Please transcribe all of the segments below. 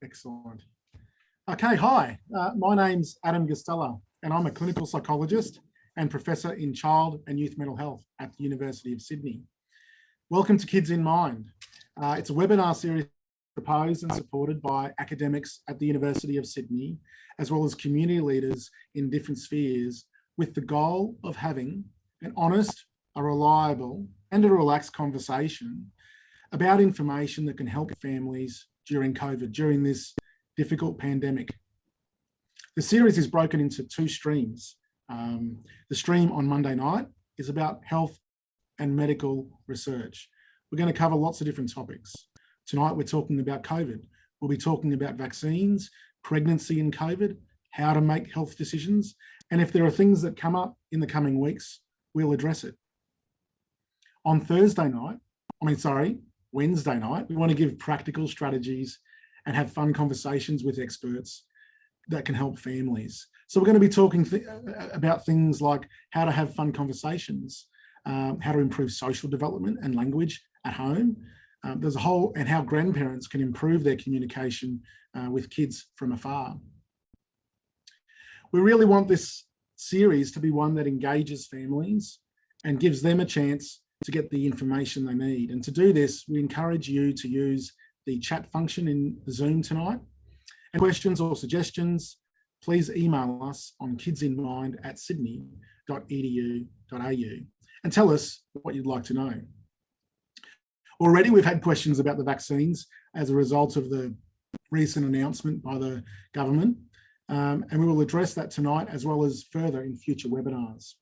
Excellent. Okay, hi. My name's Adam Guastella, and I'm a clinical psychologist and professor in child and youth mental health at the University of Sydney. Welcome to Kids in Mind. It's a webinar series proposed and supported by academics at the University of Sydney, as well as community leaders in different spheres, with the goal of having an honest, a reliable, and a relaxed conversation about information that can help families during COVID, during this difficult pandemic. The series is broken into two streams. The stream on Monday night is about health and medical research. We're going to cover lots of different topics. Tonight, we're talking about COVID. We'll be talking about vaccines, pregnancy in COVID, how to make health decisions, and if there are things that come up in the coming weeks, we'll address it. On Wednesday night, we want to give practical strategies and have fun conversations with experts that can help families. So we're going to be talking about things like how to have fun conversations, how to improve social development and language at home. There's a whole, and how grandparents can improve their communication with kids from afar. We really want this series to be one that engages families and gives them a chance to get the information they need. And to do this, we encourage you to use the chat function in Zoom tonight. And questions or suggestions, please email us on kidsinmind@sydney.edu.au and tell us what you'd like to know. Already, we've had questions about the vaccines as a result of the recent announcement by the government, and we will address that tonight as well as further in future webinars.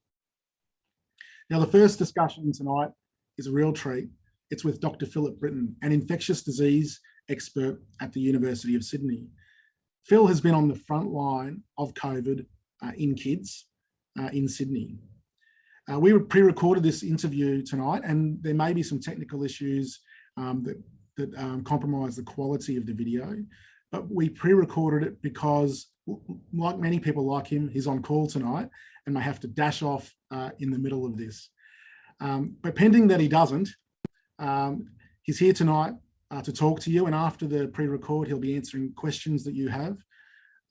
Now, the first discussion tonight is a real treat. It's with Dr. Philip Britton, an infectious disease expert at the University of Sydney. Phil has been on the front line of COVID in kids in Sydney. We pre-recorded this interview tonight, and there may be some technical issues that compromise the quality of the video, but we pre-recorded it because, like many people like him, he's on call tonight and may have to dash off in the middle of this. But pending that he doesn't, he's here tonight to talk to you, and after the pre-record, he'll be answering questions that you have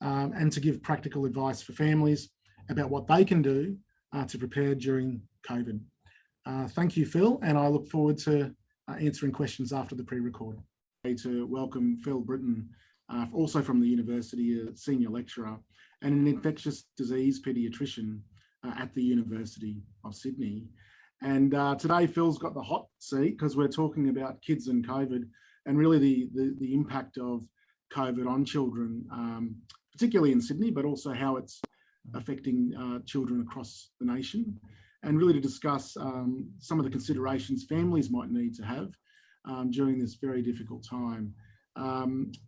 and to give practical advice for families about what they can do to prepare during COVID. Thank you, Phil, and I look forward to answering questions after the pre-record. To welcome Phil Britton, also from the university, a senior lecturer and an infectious disease paediatrician at the University of Sydney. And today, Phil's got the hot seat because we're talking about kids and COVID and really the impact of COVID on children, particularly in Sydney, but also how it's affecting children across the nation, and really to discuss some of the considerations families might need to have during this very difficult time.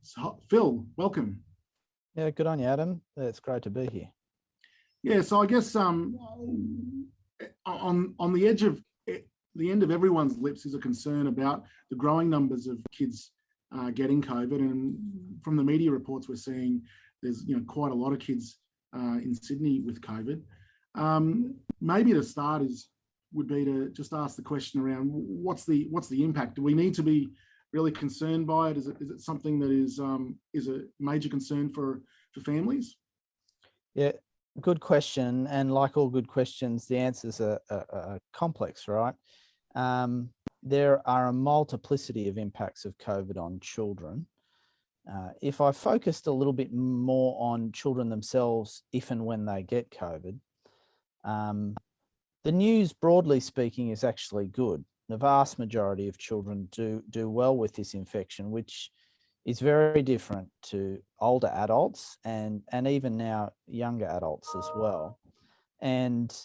So, Phil, welcome. Yeah, good on you, Adam. It's great to be here. Yeah, so I guess on the edge of the end of everyone's lips is a concern about the growing numbers of kids getting COVID, and from the media reports we're seeing there's quite a lot of kids in Sydney with COVID. Maybe to start would be to just ask the question around what's the impact? Do we need to be really concerned by it? Is it something that is a major concern for families? Yeah, good question. And like all good questions, the answers are complex, right? There are a multiplicity of impacts of COVID on children. If I focused a little bit more on children themselves, if and when they get COVID, the news, broadly speaking, is actually good. The vast majority of children do well with this infection, which is very different to older adults and even now younger adults as well. And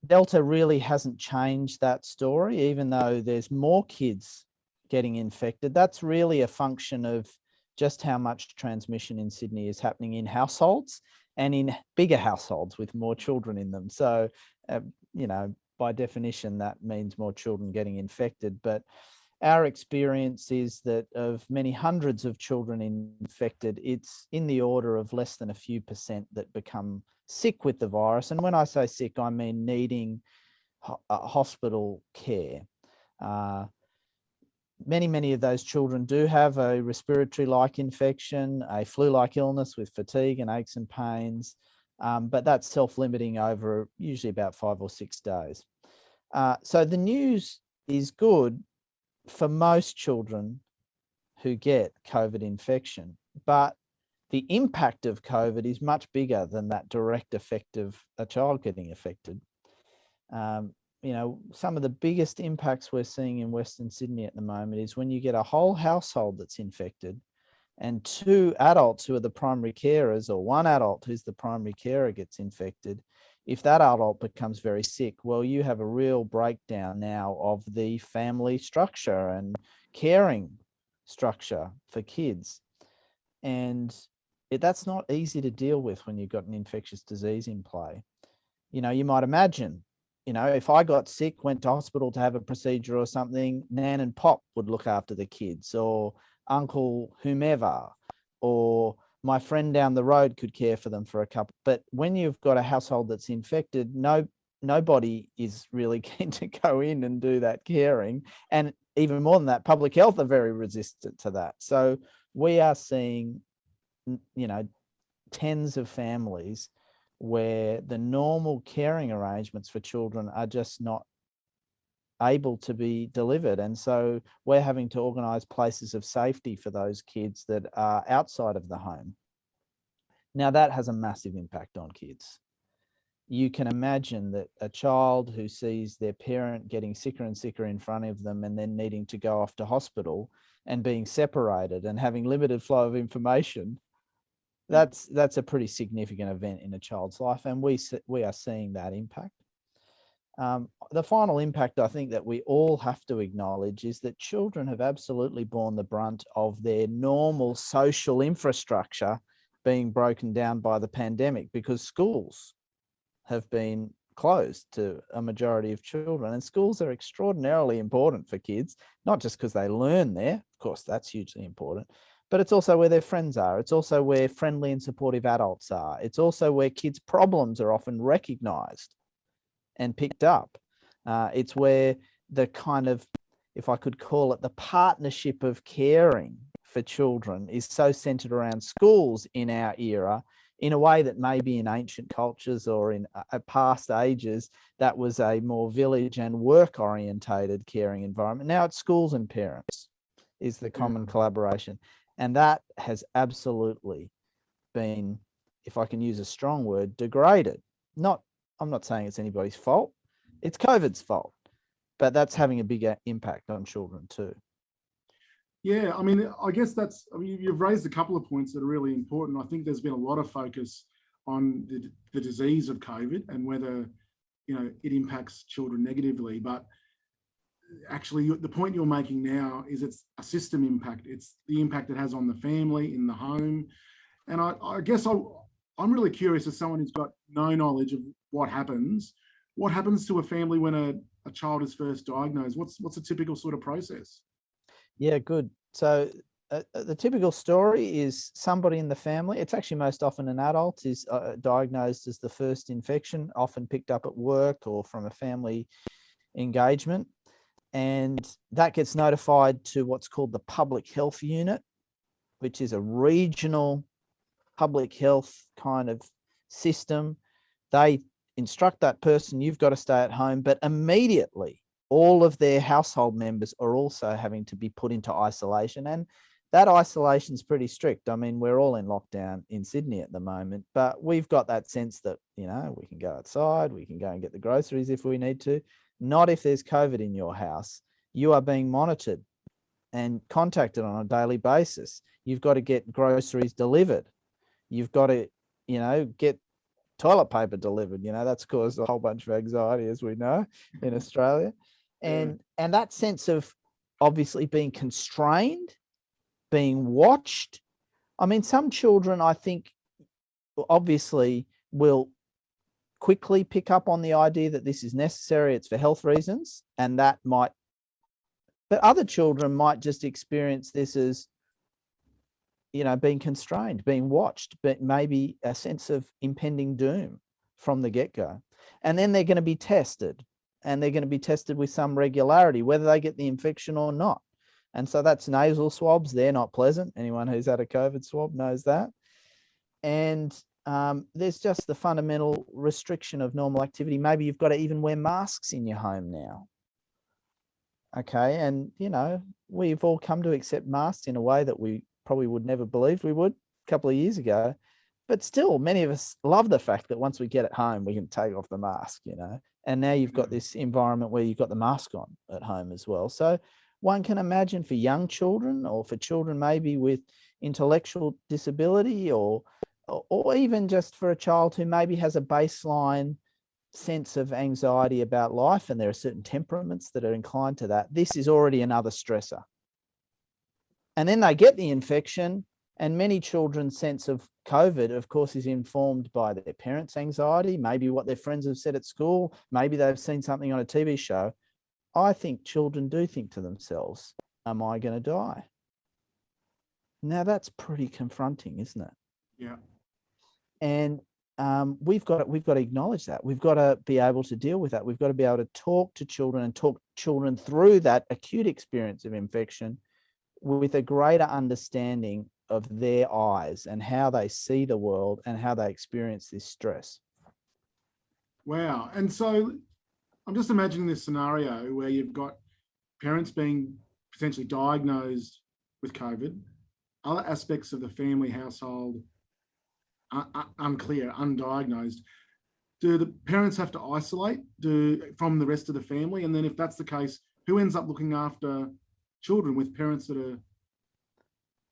Delta really hasn't changed that story, even though there's more kids getting infected. That's really a function of just how much transmission in Sydney is happening in households and in bigger households with more children in them. So, by definition, that means more children getting infected. But our experience is that of many hundreds of children infected, it's in the order of less than a few percent that become sick with the virus. And when I say sick, I mean needing hospital care. many of those children do have a respiratory-like infection, a flu-like illness with fatigue and aches and pains, but that's self-limiting over usually about 5 or 6 days. So the news is good for most children who get COVID infection, but the impact of COVID is much bigger than that direct effect of a child getting affected. You know, some of the biggest impacts we're seeing in Western Sydney at the moment is when you get a whole household that's infected and 2 adults who are the primary carers, or 1 adult who's the primary carer gets infected. If that adult becomes very sick, well, you have a real breakdown now of the family structure and caring structure for kids. And that's not easy to deal with when you've got an infectious disease in play. You know, you might imagine, you know, if I got sick, went to hospital to have a procedure or something, Nan and Pop would look after the kids, or Uncle whomever, or my friend down the road could care for them for a couple. But when you've got a household that's infected, nobody is really keen to go in and do that caring. And even more than that, public health are very resistant to that. So we are seeing, you know, tens of families where the normal caring arrangements for children are just not able to be delivered. And so we're having to organise places of safety for those kids that are outside of the home. Now that has a massive impact on kids. You can imagine that a child who sees their parent getting sicker and sicker in front of them and then needing to go off to hospital and being separated and having limited flow of information, that's a pretty significant event in a child's life, and we are seeing that impact. The final impact I think that we all have to acknowledge is that children have absolutely borne the brunt of their normal social infrastructure being broken down by the pandemic, because schools have been closed to a majority of children, and schools are extraordinarily important for kids, not just because they learn there, of course that's hugely important, but it's also where their friends are. It's also where friendly and supportive adults are. It's also where kids' problems are often recognised and picked up. It's where the kind of, if I could call it, the partnership of caring for children is so centred around schools in our era, in a way that maybe in ancient cultures or in past ages, that was a more village and work orientated caring environment. Now it's schools and parents is the common collaboration. And that has absolutely been, if I can use a strong word, degraded. I'm not saying it's anybody's fault. It's COVID's fault, but that's having a bigger impact on children too. Yeah, I mean, I guess you've raised a couple of points that are really important. I think there's been a lot of focus on the disease of COVID and whether, you know, it impacts children negatively. But actually, the point you're making now is it's a system impact. It's the impact it has on the family, in the home. And I guess I'm really curious, as someone who's got no knowledge of what happens to a family when a child is first diagnosed? What's a typical sort of process? Yeah, good. So the typical story is somebody in the family, it's actually most often an adult, is diagnosed as the first infection, often picked up at work or from a family engagement. And that gets notified to what's called the public health unit, which is a regional public health kind of system. They instruct that person, you've got to stay at home, but immediately all of their household members are also having to be put into isolation. And that isolation is pretty strict. I mean, we're all in lockdown in Sydney at the moment, but we've got that sense that, you know, we can go outside, we can go and get the groceries if we need to. Not if there's COVID in your house. You are being monitored and contacted on a daily basis. You've got to get groceries delivered. You've got to, you know, get toilet paper delivered. You know, that's caused a whole bunch of anxiety, as we know, in Australia. And that sense of obviously being constrained, being watched. I mean, some children, I think, obviously will quickly pick up on the idea that this is necessary, it's for health reasons, and that might, but other children might just experience this as, you know, being constrained, being watched, but maybe a sense of impending doom from the get-go. And then they're going to be tested, and they're going to be tested with some regularity, whether they get the infection or not. And so that's nasal swabs. They're not pleasant. Anyone who's had a COVID swab knows that. And there's just the fundamental restriction of normal activity. Maybe you've got to even wear masks in your home now. Okay. And, you know, we've all come to accept masks in a way that we probably would never believe we would a couple of years ago. But still, many of us love the fact that once we get at home, we can take off the mask, you know. And now you've got this environment where you've got the mask on at home as well. So one can imagine for young children, or for children maybe with intellectual disability, or even just for a child who maybe has a baseline sense of anxiety about life, and there are certain temperaments that are inclined to that, this is already another stressor. And then they get the infection, and many children's sense of COVID, of course, is informed by their parents' anxiety, maybe what their friends have said at school, maybe they've seen something on a TV show. I think children do think to themselves, am I going to die? Now that's pretty confronting, isn't it? Yeah. And we've got to acknowledge that. We've got to be able to deal with that. We've got to be able to talk to children and talk children through that acute experience of infection with a greater understanding of their eyes and how they see the world and how they experience this stress. Wow. And so I'm just imagining this scenario where you've got parents being potentially diagnosed with COVID, other aspects of the family household unclear, undiagnosed. Do the parents have to isolate from the rest of the family? And then if that's the case, who ends up looking after children with parents that are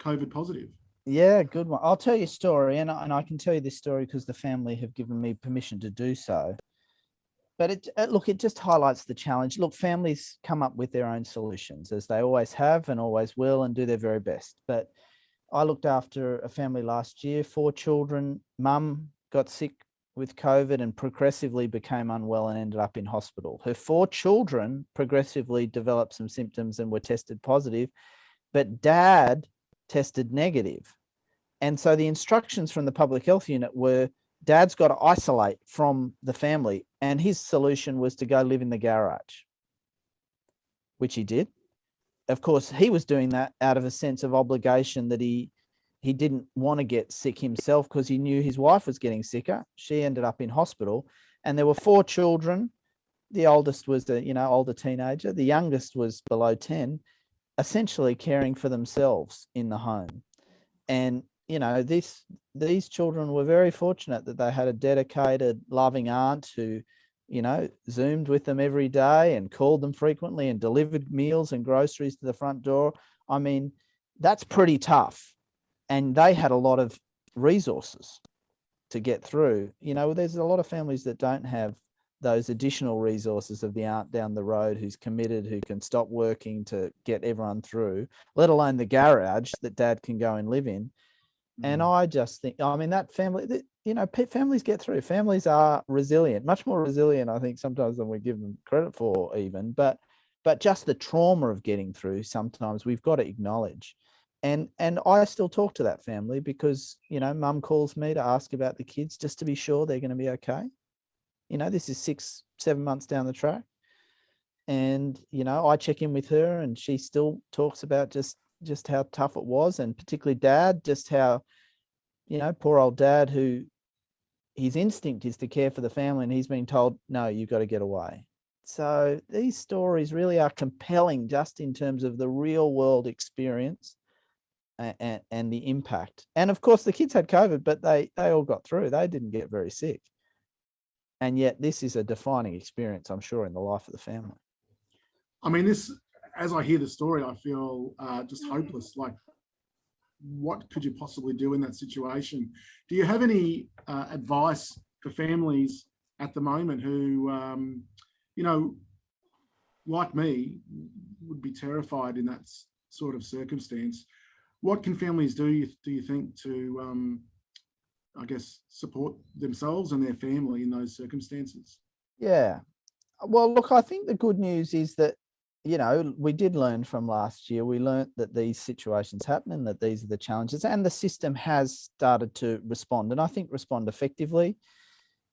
COVID positive? Yeah, good one. I'll tell you a story, and I can tell you this story because the family have given me permission to do so. But it just highlights the challenge. Look, families come up with their own solutions, as they always have and always will, and do their very best. But I looked after a family last year, 4 children. Mum got sick with COVID and progressively became unwell and ended up in hospital. Her 4 children progressively developed some symptoms and were tested positive, but dad tested negative. And so the instructions from the public health unit were, dad's got to isolate from the family. And his solution was to go live in the garage, which he did. Of course, he was doing that out of a sense of obligation that he didn't want to get sick himself because he knew his wife was getting sicker. She ended up in hospital, and there were 4 children. The oldest was the older teenager. The youngest was below 10, essentially caring for themselves in the home. And these children were very fortunate that they had a dedicated, loving aunt who Zoomed with them every day and called them frequently and delivered meals and groceries to the front door. I mean, that's pretty tough. And they had a lot of resources to get through. There's a lot of families that don't have those additional resources of the aunt down the road who's committed, who can stop working to get everyone through, let alone the garage that dad can go and live in. And I just think, that family, families get through. Families are resilient, much more resilient, I think, sometimes than we give them credit for even. But just the trauma of getting through, sometimes we've got to acknowledge. And I still talk to that family because, mum calls me to ask about the kids just to be sure they're going to be okay. This is 6-7 months down the track. And, I check in with her and she still talks about just how tough it was, and particularly dad, just how, poor old dad, who his instinct is to care for the family, and he's been told, no, you've got to get away. So these stories really are compelling just in terms of the real world experience and the impact. And of course the kids had COVID, but they all got through. They didn't get very sick. And yet this is a defining experience, I'm sure, in the life of the family. As I hear the story, I feel just hopeless. Like, what could you possibly do in that situation? Do you have any advice for families at the moment who, like me, would be terrified in that sort of circumstance? What can families do you think, to, support themselves and their family in those circumstances? Yeah. Well, look, I think the good news is that, we did learn from last year. We learned that these situations happen and that these are the challenges, and the system has started to respond, and I think respond effectively.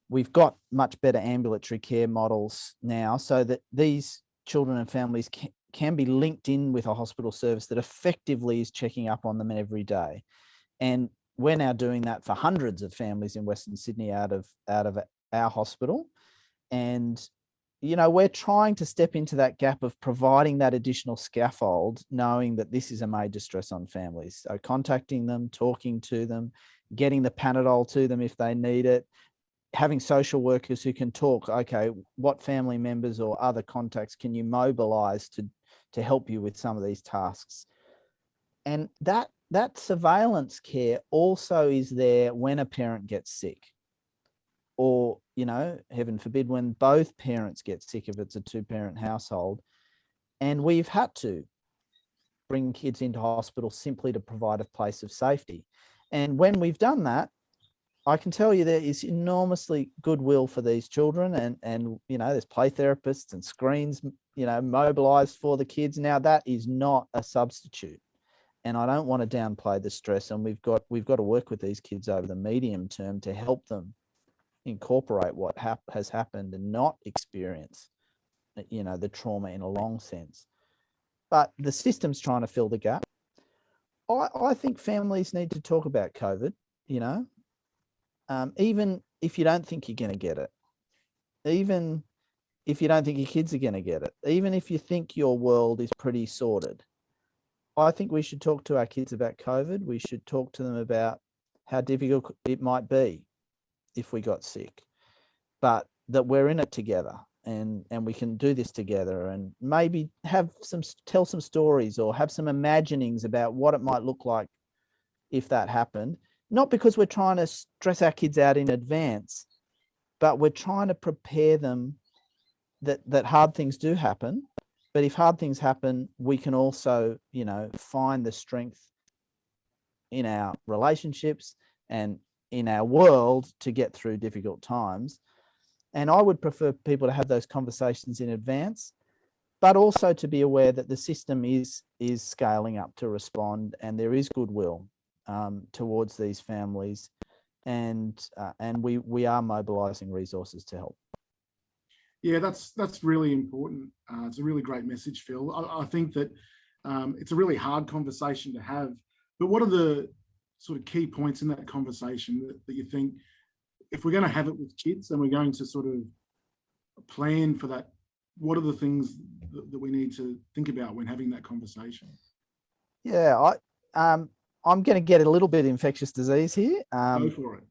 We've got much better ambulatory care models now so that these children and families can be linked in with a hospital service that effectively is checking up on them every day. And we're now doing that for hundreds of families in Western Sydney out of our hospital. And, you know, we're trying to step into that gap of providing that additional scaffold, knowing that this is a major stress on families. So contacting them, talking to them, getting the Panadol to them if they need it, having social workers who can talk, okay, what family members or other contacts can you mobilize to help you with some of these tasks? And that surveillance care also is there when a parent gets sick, or, you know, heaven forbid, when both parents get sick, if it's a 2-parent household. And we've had to bring kids into hospital simply to provide a place of safety. And when we've done that, I can tell you there is enormously goodwill for these children, and you know, there's play therapists and screens, you know, mobilized for the kids. Now that is not a substitute, and I don't want to downplay the stress. And we've got to work with these kids over the medium term to help them incorporate what has happened and not experience, you know, the trauma in a long sense. But the system's trying to fill the gap. I think families need to talk about COVID, you know. Even if you don't think you're going to get it, even if you don't think your kids are going to get it, even if you think your world is pretty sorted, I think we should talk to our kids about COVID. We should talk to them about how difficult it might be if we got sick, but that we're in it together, and we can do this together, and maybe tell some stories or have some imaginings about what it might look like if that happened. Not because we're trying to stress our kids out in advance, but we're trying to prepare them that hard things do happen. But if hard things happen, we can also, you know, find the strength in our relationships and in our world to get through difficult times. And I would prefer people to have those conversations in advance, but also to be aware that the system is scaling up to respond, and there is goodwill towards these families, and we are mobilizing resources to help. Yeah, that's really important. It's a really great message, Phil. I think that it's a really hard conversation to have, but what are the sort of key points in that conversation that you think, if we're going to have it with kids and we're going to sort of plan for that, what are the things that we need to think about when having that conversation? Yeah, I'm going to get a little bit infectious disease here. Go for it.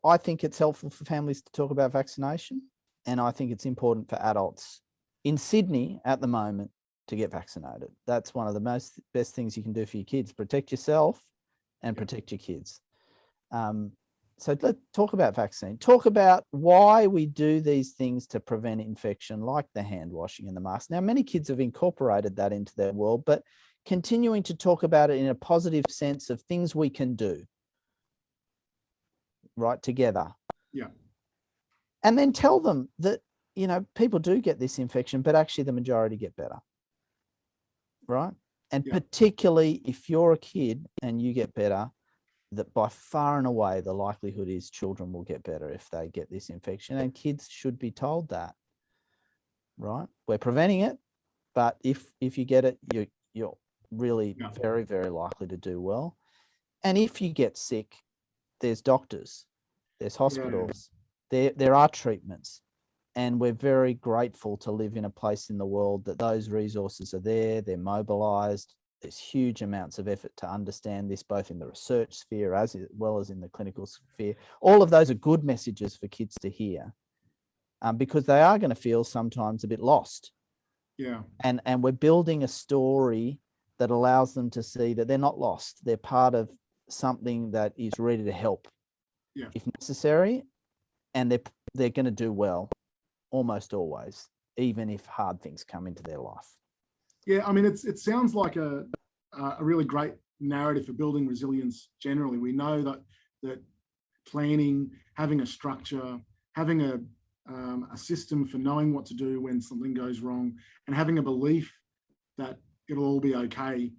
I think it's helpful for families to talk about vaccination, and I think it's important for adults in Sydney at the moment to get vaccinated. That's one of the best things you can do for your kids. Protect yourself and protect your kids. So let's talk about vaccine. Talk about why we do these things to prevent infection, like the hand washing and the mask. Now, many kids have incorporated that into their world, but continuing to talk about it in a positive sense of things we can do, right, together. Yeah. And then tell them that, you know, people do get this infection, but actually the majority get better, right? And particularly if you're a kid and you get better, that by far and away the likelihood is children will get better if they get this infection, and kids should be told that, right? We're preventing it, but if you get it, you're really very, very likely to do well. And if you get sick, there's doctors, there's hospitals, there are treatments, and we're very grateful to live in a place in the world that those resources are there, they're mobilized. There's huge amounts of effort to understand this, both in the research sphere as well as in the clinical sphere. All of those are good messages for kids to hear, because they are going to feel sometimes a bit lost. Yeah. And we're building a story that allows them to see that they're not lost. They're part of something that is ready to help if necessary, and they're going to do well almost always, even if hard things come into their life. Yeah, I mean, it sounds like a really great narrative for building resilience generally. We know that planning, having a structure, having a system for knowing what to do when something goes wrong, and having a belief that it'll all be okay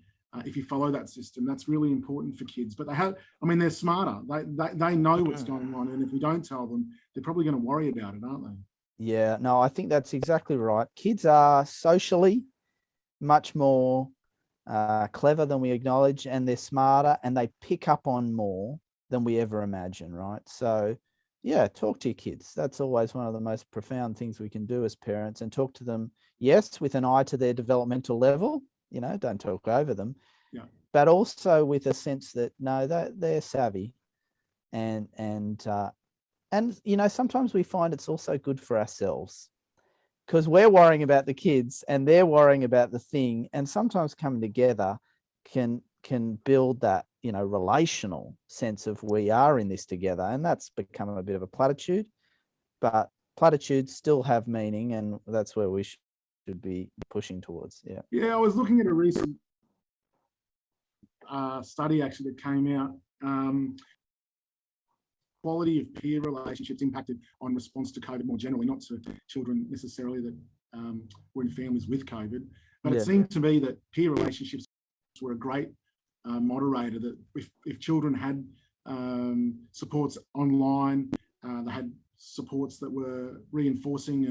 if you follow that system, that's really important for kids. But they're smarter. They know what's going on, and if we don't tell them, they're probably going to worry about it, aren't they? Yeah, no, I think that's exactly right. Kids are socially much more clever than we acknowledge, and they're smarter, and they pick up on more than we ever imagine, right? So yeah, talk to your kids. That's always one of the most profound things we can do as parents, and talk to them, yes, with an eye to their developmental level, don't talk over them, but also with a sense that no, they're savvy, and sometimes we find it's also good for ourselves, because we're worrying about the kids and they're worrying about the thing, and sometimes coming together can build that relational sense of we are in this together. And that's become a bit of a platitude, but platitudes still have meaning, and that's where we should be pushing towards. I was looking at a recent study actually that came out. Quality of peer relationships impacted on response to COVID more generally, not to children necessarily that were in families with COVID. But it seemed to me that peer relationships were a great moderator, that if children had supports online, they had supports that were reinforcing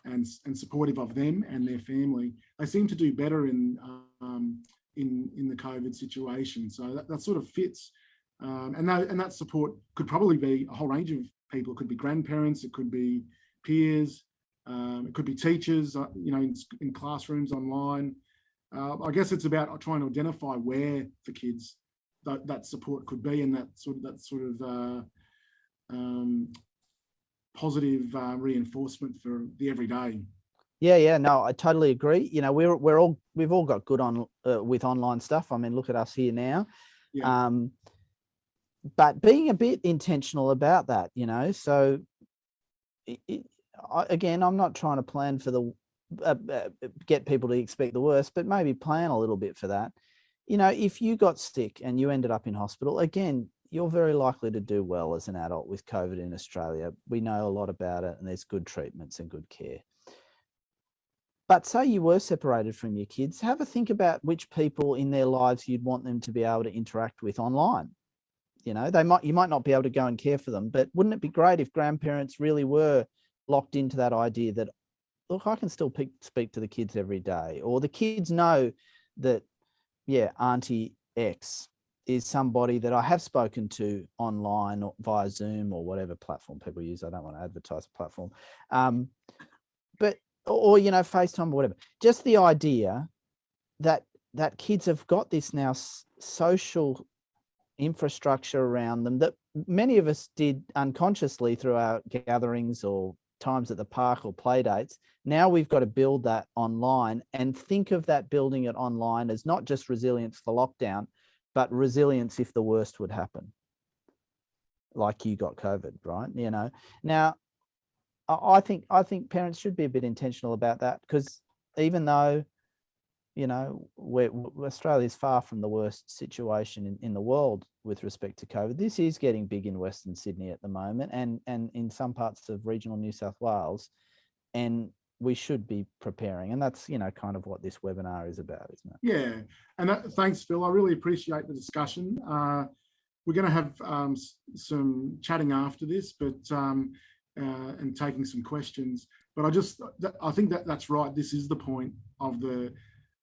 and supportive of them and their family, they seem to do better in the COVID situation. So that sort of fits. And that support could probably be a whole range of people. It could be grandparents, it could be peers, it could be teachers, in classrooms online. I guess it's about trying to identify where for kids that support could be, and that sort of positive reinforcement for the everyday. No, I totally agree. We've all got good on with online stuff. I mean, look at us here now. But being a bit intentional about that, so again, I'm not trying to plan for the get people to expect the worst, but maybe plan a little bit for that. If you got sick and you ended up in hospital, again, you're very likely to do well as an adult with COVID in Australia. We know a lot about it, and there's good treatments and good care. But say you were separated from your kids, have a think about which people in their lives you'd want them to be able to interact with online. You might not be able to go and care for them, but wouldn't it be great if grandparents really were locked into that idea that, look, I can still speak to the kids every day, or the kids know that, Auntie X is somebody that I have spoken to online or via Zoom or whatever platform people use. I don't want to advertise a platform, but or FaceTime or whatever. Just the idea that kids have got this now social infrastructure around them that many of us did unconsciously through our gatherings or times at the park or play dates. Now we've got to build that online, and think of that building it online as not just resilience for lockdown, but resilience if the worst would happen, like you got COVID, right? Now I think parents should be a bit intentional about that, because even though Australia is far from the worst situation in the world with respect to COVID, this is getting big in Western Sydney at the moment, and in some parts of regional New South Wales, and we should be preparing. And that's kind of what this webinar is about, isn't it? Yeah, and thanks, Phil. I really appreciate the discussion. We're going to have some chatting after this, but and taking some questions. But I think that's right. This is the point of the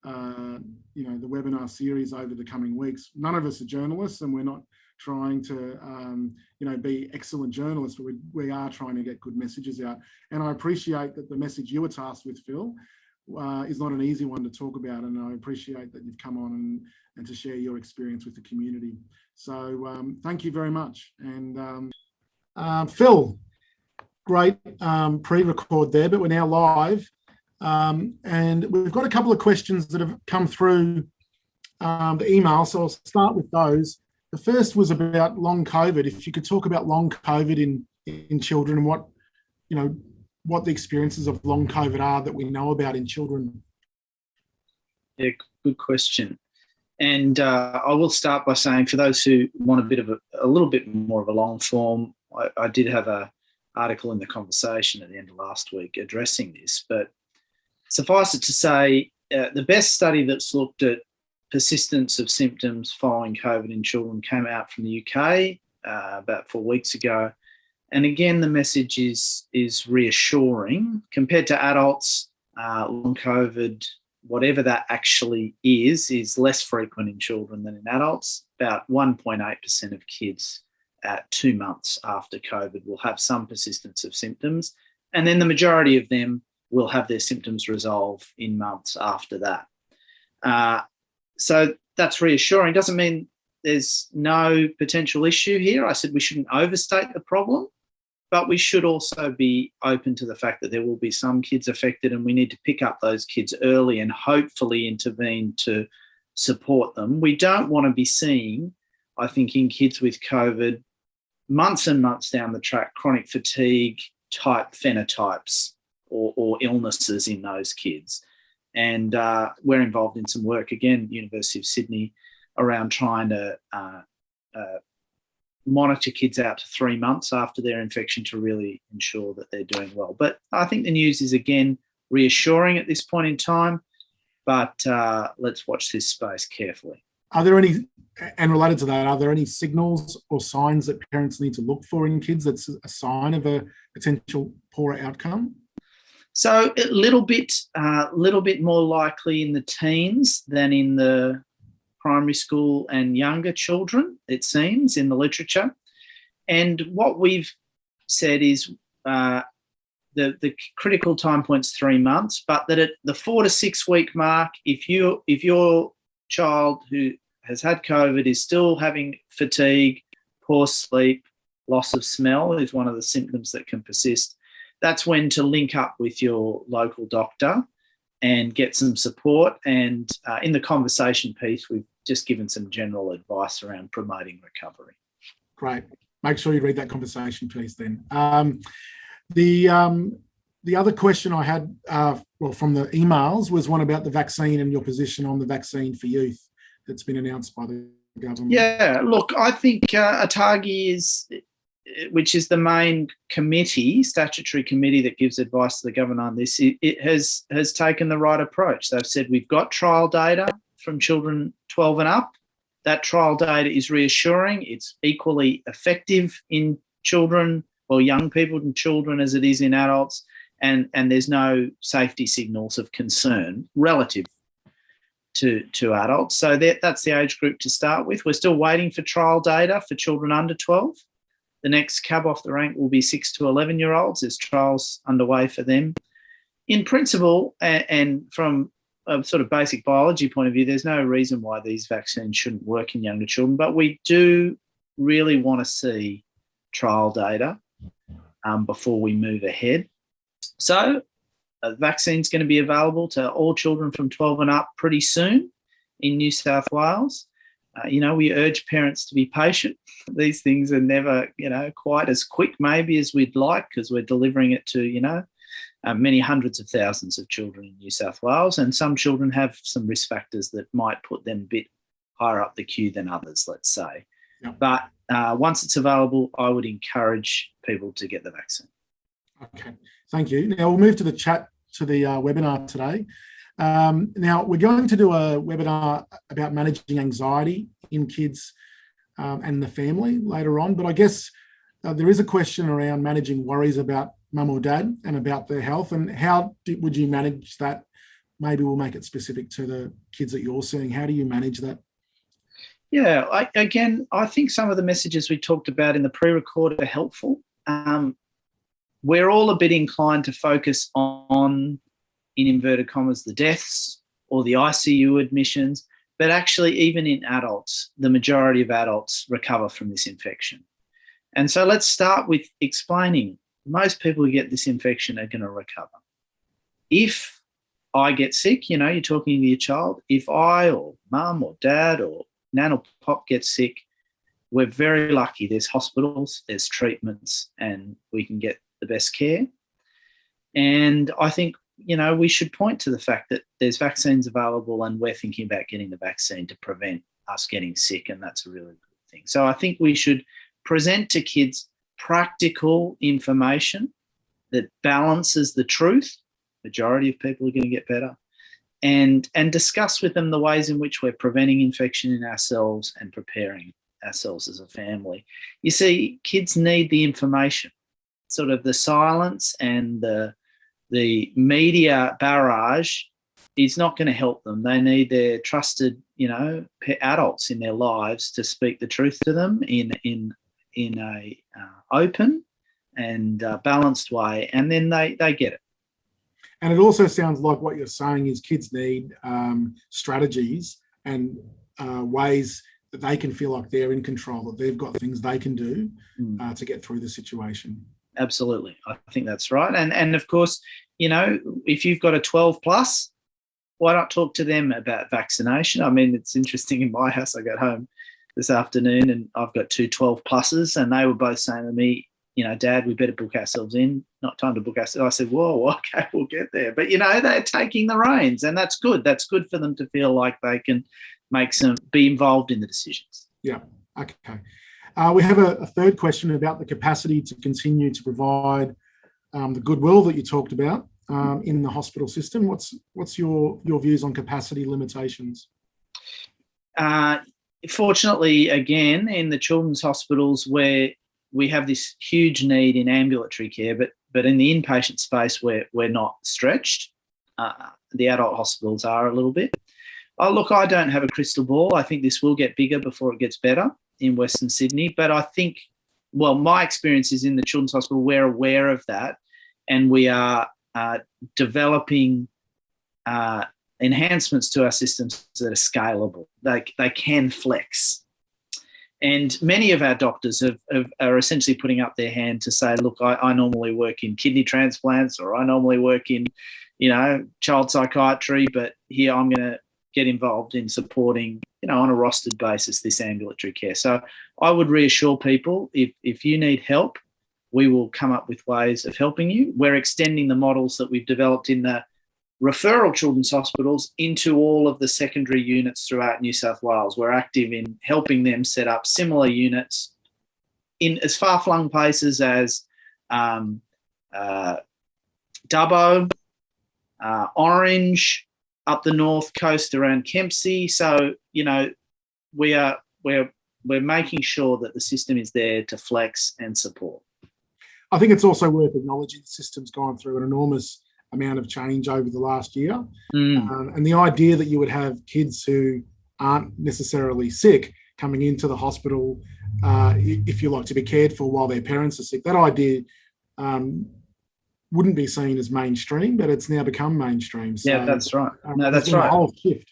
the webinar series over the coming weeks. None of us are journalists, and we're not trying to be excellent journalists, but we are trying to get good messages out. And I appreciate that the message you were tasked with, Phil, is not an easy one to talk about, and I appreciate that you've come on and to share your experience with the community. So thank you very much. And Phil, great pre-record there, but we're now live. And we've got a couple of questions that have come through the email, so I'll start with those. The first was about long COVID. If you could talk about long COVID in children, and what the experiences of long COVID are that we know about in children. Yeah, good question. And I will start by saying, for those who want a little bit more of a long form, I did have an article in The Conversation at the end of last week addressing this, but suffice it to say, the best study that's looked at persistence of symptoms following COVID in children came out from the UK about 4 weeks ago. And again, the message is reassuring. Compared to adults, long COVID whatever that actually is less frequent in children than in adults. About 1.8% of kids at 2 months after COVID will have some persistence of symptoms. And then the majority of them will have their symptoms resolve in months after that. So that's reassuring. Doesn't mean there's no potential issue here. I said we shouldn't overstate the problem, but we should also be open to the fact that there will be some kids affected, and we need to pick up those kids early and hopefully intervene to support them. We don't want to be seeing, I think, in kids with COVID, months and months down the track, chronic fatigue type phenotypes or illnesses in those kids. And we're involved in some work, again, University of Sydney, around trying to monitor kids out to 3 months after their infection to really ensure that they're doing well. But I think the news is, again, reassuring at this point in time, but let's watch this space carefully. Are there any, and related to that, are there any signals or signs that parents need to look for in kids that's a sign of a potential poorer outcome? So a little bit more likely in the teens than in the primary school and younger children, it seems, in the literature. And what we've said is the critical time point's 3 months, but that at the 4 to 6 week mark, if your child who has had COVID is still having fatigue, poor sleep, loss of smell is one of the symptoms that can persist, that's when to link up with your local doctor and get some support. And in the conversation piece, we've just given some general advice around promoting recovery. Great. Make sure you read that conversation piece then. The other question I had from the emails was one about the vaccine and your position on the vaccine for youth that's been announced by the government. Yeah, look, I think ATAGI which is the main committee, statutory committee that gives advice to the government on this, it has taken the right approach. They've said we've got trial data from children 12 and up. That trial data is reassuring. It's equally effective in children, or young people and children, as it is in adults, and there's no safety signals of concern relative to adults. So that's the age group to start with. We're still waiting for trial data for children under 12. The next cab off the rank will be 6 to 11-year-olds. There's trials underway for them. In principle, and from a sort of basic biology point of view, there's no reason why these vaccines shouldn't work in younger children, but we do really want to see trial data before we move ahead. So the vaccine's going to be available to all children from 12 and up pretty soon in New South Wales. We urge parents to be patient. These things are never, quite as quick maybe as we'd like, because we're delivering it to, many hundreds of thousands of children in New South Wales. And some children have some risk factors that might put them a bit higher up the queue than others, let's say. Yep. But once it's available, I would encourage people to get the vaccine. Okay, thank you. Now we'll move to the chat, to the webinar today. Now, we're going to do a webinar about managing anxiety in kids and the family later on, but I guess there is a question around managing worries about mum or dad and about their health, and how would you manage that? Maybe we'll make it specific to the kids that you're seeing. How do you manage that? Yeah, I think some of the messages we talked about in the pre-record are helpful. We're all a bit inclined to focus on, in inverted commas, the deaths or the ICU admissions, but actually even in adults, the majority of adults recover from this infection. And so let's start with explaining most people who get this infection are going to recover. If I get sick, you're talking to your child, if I or mum or dad or nan or pop gets sick, we're very lucky. There's hospitals, there's treatments, and we can get the best care. And I think we should point to the fact that there's vaccines available, and we're thinking about getting the vaccine to prevent us getting sick, and that's a really good thing. So I think we should present to kids practical information that balances the truth. Majority of people are going to get better, and discuss with them the ways in which we're preventing infection in ourselves and preparing ourselves as a family. You see, kids need the information. Sort of the silence and the media barrage is not going to help them. They need their trusted, adults in their lives to speak the truth to them in a open and balanced way, and then they get it. And it also sounds like what you're saying is kids need strategies and ways that they can feel like they're in control, that they've got things they can do to get through the situation. Absolutely. I think that's right. And of course, if you've got a 12 plus, why not talk to them about vaccination? I mean, it's interesting in my house. I got home this afternoon and I've got two 12 pluses, and they were both saying to me, Dad, we better book ourselves in. Not time to book ourselves. I said, whoa, okay, we'll get there. But, they're taking the reins, and that's good. That's good for them to feel like they can be involved in the decisions. Yeah, okay. We have a third question about the capacity to continue to provide the goodwill that you talked about in the hospital system. What's your views on capacity limitations? Fortunately, again, in the children's hospitals where we have this huge need in ambulatory care, but in the inpatient space we're not stretched. The adult hospitals are a little bit. Look, I don't have a crystal ball. I think this will get bigger before it gets better in Western Sydney. But I think, my experience is in the children's hospital, we're aware of that, and we are developing enhancements to our systems that are scalable. They can flex. And many of our doctors are essentially putting up their hand to say, look, I normally work in kidney transplants, or I normally work in, child psychiatry, but here I'm going to get involved in supporting, on a rostered basis, this ambulatory care. So I would reassure people, if you need help, we will come up with ways of helping you. We're extending the models that we've developed in the referral children's hospitals into all of the secondary units throughout New South Wales. We're active in helping them set up similar units in as far-flung places as Dubbo, Orange, up the north coast around Kempsey. So, we're making sure that the system is there to flex and support. I think it's also worth acknowledging the system's gone through an enormous amount of change over the last year. And the idea that you would have kids who aren't necessarily sick coming into the hospital, if you like, to be cared for while their parents are sick, that idea wouldn't be seen as mainstream, but it's now become mainstream. So, yeah, that's right. No, that's right. A whole shift.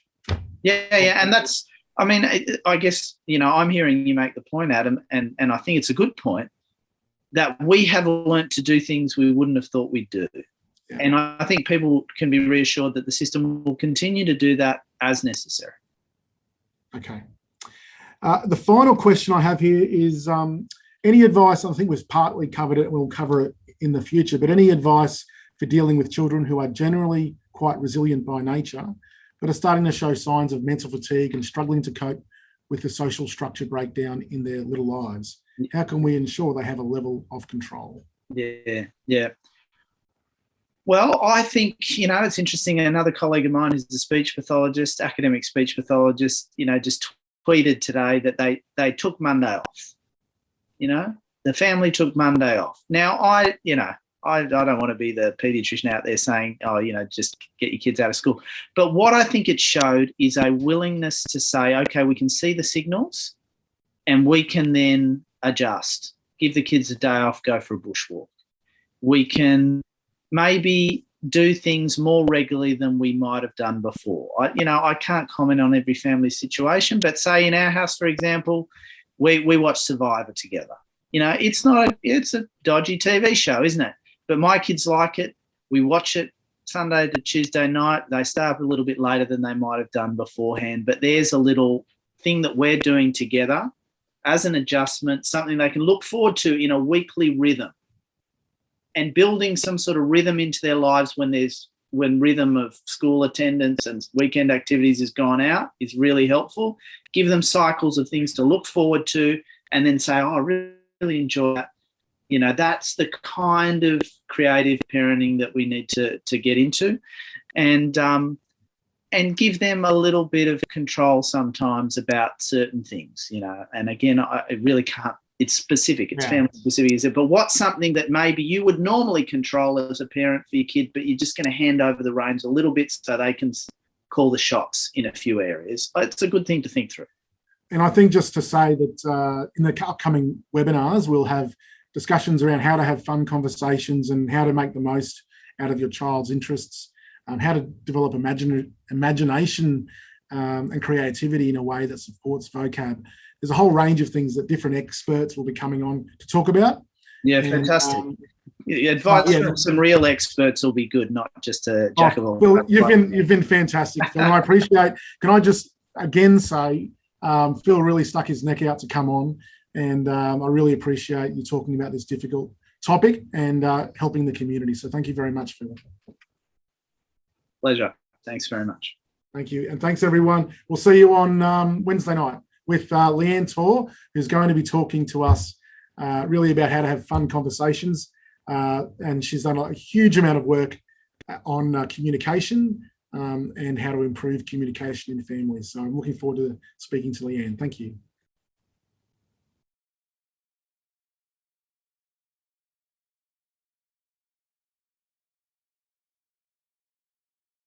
Yeah. And that's, I guess, I'm hearing you make the point, Adam, and I think it's a good point, that we have learnt to do things we wouldn't have thought we'd do. Yeah. And I think people can be reassured that the system will continue to do that as necessary. Okay. The final question I have here is any advice, I think we've partly covered it, we'll cover it in the future, but any advice for dealing with children who are generally quite resilient by nature, but are starting to show signs of mental fatigue and struggling to cope with the social structure breakdown in their little lives? How can we ensure they have a level of control? Yeah. Well, I think, it's interesting. Another colleague of mine who's a speech pathologist, academic speech pathologist, just tweeted today that they took Monday off. The family took Monday off. Now, I don't want to be the paediatrician out there saying, just get your kids out of school. But what I think it showed is a willingness to say, okay, we can see the signals and we can then adjust, give the kids a day off, go for a bushwalk. We can maybe do things more regularly than we might have done before. I can't comment on every family situation, but say in our house, for example, we watch Survivor together. It's a dodgy TV show, isn't it? But my kids like it. We watch it Sunday to Tuesday night. They stay up a little bit later than they might have done beforehand. But there's a little thing that we're doing together as an adjustment, something they can look forward to in a weekly rhythm, and building some sort of rhythm into their lives when rhythm of school attendance and weekend activities has gone out is really helpful. Give them cycles of things to look forward to, and then say, I really enjoy that. That's the kind of creative parenting that we need to get into, and give them a little bit of control sometimes about certain things, And again, I really can't it's specific, it's Yeah. family specific, is it? But what's something that maybe you would normally control as a parent for your kid, but you're just going to hand over the reins a little bit so they can call the shots in a few areas? It's a good thing to think through. And I think just to say that in the upcoming webinars, we'll have discussions around how to have fun conversations and how to make the most out of your child's interests, how to develop imagination and creativity in a way that supports vocab. There's a whole range of things that different experts will be coming on to talk about. Yeah, And, fantastic. Advice from some real experts will be good, not just a jack of all. Well, you've been fantastic, Phil. And I appreciate. Can I just again say, Phil really stuck his neck out to come on, and I really appreciate you talking about this difficult topic and helping the community. So thank you very much, Phil. Pleasure. Thanks very much. Thank you, and thanks everyone. We'll see you on Wednesday night with Leanne Torr, who's going to be talking to us really about how to have fun conversations. And she's done a huge amount of work on communication and how to improve communication in families. So I'm looking forward to speaking to Leanne. Thank you.